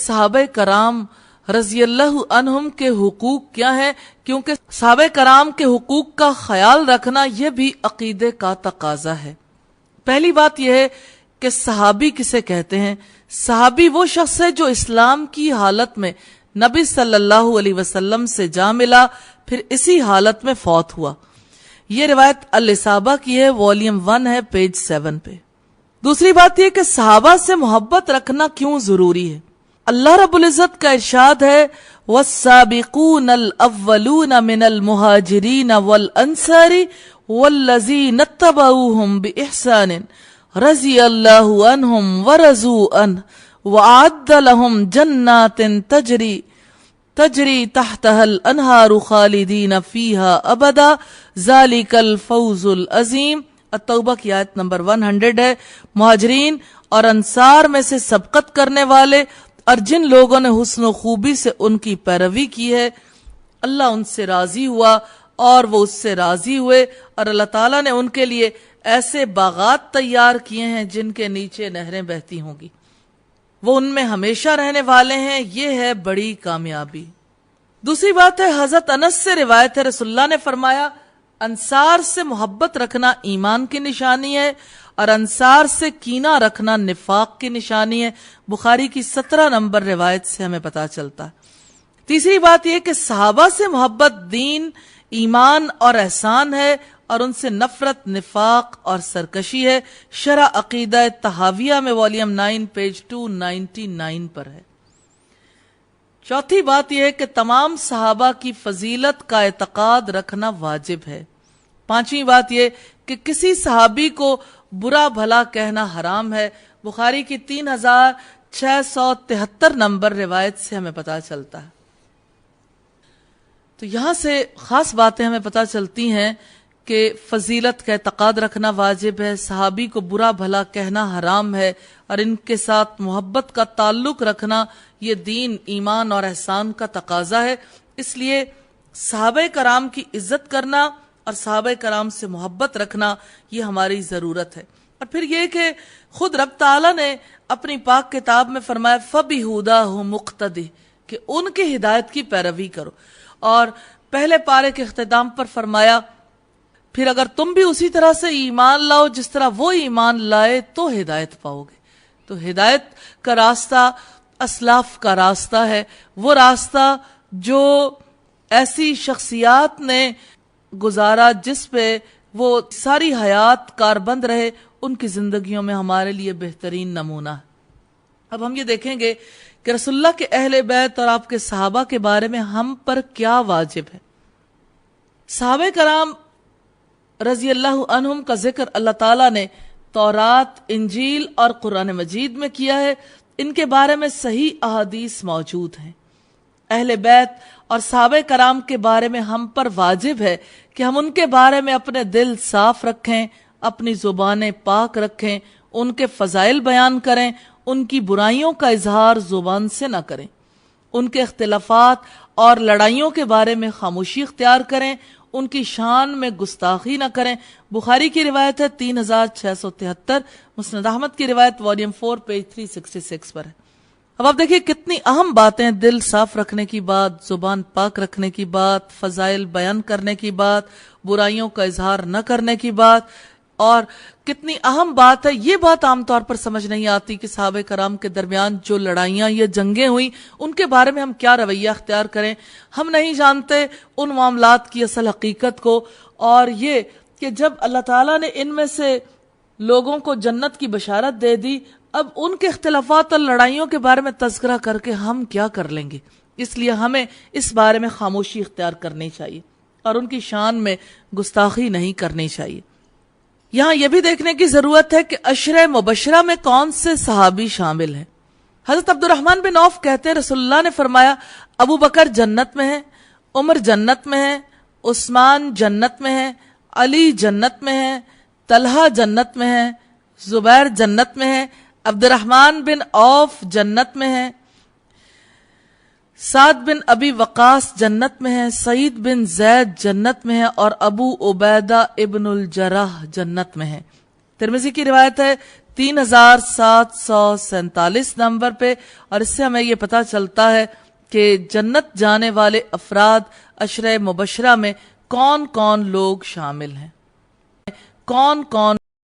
صحابہ کرام رضی اللہ عنہم کے حقوق کیا ہیں، کیونکہ صحابہ کرام کے حقوق کا خیال رکھنا یہ بھی عقیدے کا تقاضا ہے۔ پہلی بات یہ ہے کہ صحابی کسے کہتے ہیں؟ صحابی وہ شخص ہے جو اسلام کی حالت میں نبی صلی اللہ علیہ وسلم سے جا ملا، پھر اسی حالت میں فوت ہوا۔ یہ روایت الاصابہ کی ہے، والیوم 1 ہے، پیج 7 پہ۔ دوسری بات یہ کہ صحابہ سے محبت رکھنا کیوں ضروری ہے؟ اللہ رب العزت کا ارشاد ہے والسابقون الاولون من المہاجرین والانصار والذین اتبعوہم باحسان رضی اللہ عنہم ورضوا عنہ وأعد لهم جنات تجری تحتها الانہار خالدین فیہا ابدا ذالک الفوز العظیم۔ التوبہ کی آیت نمبر 100 ہے۔ مہاجرین اور انصار میں سے سبقت کرنے والے اور جن لوگوں نے حسن و خوبی سے ان کی پیروی کی ہے، اللہ ان سے راضی ہوا اور وہ اس سے راضی ہوئے، اور اللہ تعالیٰ نے ان کے لیے ایسے باغات تیار کیے ہیں جن کے نیچے نہریں بہتی ہوں گی، وہ ان میں ہمیشہ رہنے والے ہیں، یہ ہے بڑی کامیابی۔ دوسری بات ہے، حضرت انس سے روایت ہے، رسول اللہ نے فرمایا انصار سے محبت رکھنا ایمان کی نشانی ہے اور انصار سے کینہ رکھنا نفاق کی نشانی ہے۔ بخاری کی 17 نمبر روایت سے ہمیں پتا چلتا ہے۔ تیسری بات یہ کہ صحابہ سے محبت دین، ایمان اور احسان ہے، اور ان سے نفرت نفاق اور سرکشی ہے۔ شرح عقیدہ طحاویہ میں والیوم 9 پیج 299 پر ہے۔ چوتھی بات یہ ہے کہ تمام صحابہ کی فضیلت کا اعتقاد رکھنا واجب ہے۔ پانچویں بات یہ کہ کسی صحابی کو برا بھلا کہنا حرام ہے۔ بخاری کی 3673 نمبر روایت سے ہمیں پتا چلتا ہے۔ تو یہاں سے خاص باتیں ہمیں پتا چلتی ہیں کہ فضیلت کا اعتقاد رکھنا واجب ہے، صحابی کو برا بھلا کہنا حرام ہے، اور ان کے ساتھ محبت کا تعلق رکھنا یہ دین، ایمان اور احسان کا تقاضا ہے۔ اس لیے صحابہ کرام کی عزت کرنا اور صحابہ کرام سے محبت رکھنا یہ ہماری ضرورت ہے۔ اور پھر یہ کہ خود رب تعالیٰ نے اپنی پاک کتاب میں فرمایا فَبِهُدَاهُ مُقْتَدِهْ، کہ ان کے ہدایت کی پیروی کرو، اور پہلے پارے کے اختتام پر فرمایا پھر اگر تم بھی اسی طرح سے ایمان لاؤ جس طرح وہ ایمان لائے تو ہدایت پاؤ گے۔ تو ہدایت کا راستہ اسلاف کا راستہ ہے، وہ راستہ جو ایسی شخصیات نے گزارا جس پہ وہ ساری حیات کاربند رہے، ان کی زندگیوں میں ہمارے لیے بہترین نمونہ ہے۔ اب ہم یہ دیکھیں گے کہ رسول اللہ کے اہل بیت اور آپ کے صحابہ کے بارے میں ہم پر کیا واجب ہے۔ صحابہ کرام رضی اللہ عنہم کا ذکر اللہ تعالیٰ نے تورات، انجیل اور قرآن مجید میں کیا ہے۔ ان کے بارے میں صحیح احادیث موجود ہیں۔ اہل بیت اور صحابہ کرام کے بارے میں ہم پر واجب ہے کہ ہم ان کے بارے میں اپنے دل صاف رکھیں، اپنی زبانیں پاک رکھیں، ان کے فضائل بیان کریں، ان کی برائیوں کا اظہار زبان سے نہ کریں، ان کے اختلافات اور لڑائیوں کے بارے میں خاموشی اختیار کریں، ان کی شان میں گستاخی نہ کریں۔ بخاری کی روایت ہے 3673، مسند احمد کی روایت والیوم 4 پیج 366 پر ہے۔ اب آپ دیکھیے کتنی اہم باتیں، دل صاف رکھنے کی بات، زبان پاک رکھنے کی بات، فضائل بیان کرنے کی بات، برائیوں کا اظہار نہ کرنے کی بات، اور کتنی اہم بات ہے۔ یہ بات عام طور پر سمجھ نہیں آتی کہ صحابہ کرام کے درمیان جو لڑائیاں یا جنگیں ہوئیں ان کے بارے میں ہم کیا رویہ اختیار کریں۔ ہم نہیں جانتے ان معاملات کی اصل حقیقت کو، اور یہ کہ جب اللہ تعالیٰ نے ان میں سے لوگوں کو جنت کی بشارت دے دی، اب ان کے اختلافات اور لڑائیوں کے بارے میں تذکرہ کر کے ہم کیا کر لیں گے۔ اس لیے ہمیں اس بارے میں خاموشی اختیار کرنی چاہیے اور ان کی شان میں گستاخی نہیں کرنی چاہیے۔ یہاں یہ بھی دیکھنے کی ضرورت ہے کہ عشرہ مبشرہ میں کون سے صحابی شامل ہیں۔ حضرت عبد الرحمن بن عوف کہتے ہیں رسول اللہ نے فرمایا ابو بکر جنت میں ہے، عمر جنت میں ہے، عثمان جنت میں ہے، علی جنت میں ہے، طلحہ جنت میں ہے، زبیر جنت میں ہے، عبد الرحمن بن عوف جنت میں ہے، سعد بن ابی وقاص جنت میں ہے، سعید بن زید جنت میں ہے، اور ابو عبیدہ ابن الجراح جنت میں ہے۔ ترمذی کی روایت ہے 3747 نمبر پہ، اور اس سے ہمیں یہ پتہ چلتا ہے کہ جنت جانے والے افراد عشرہ مبشرہ میں کون کون لوگ شامل ہیں، کون کون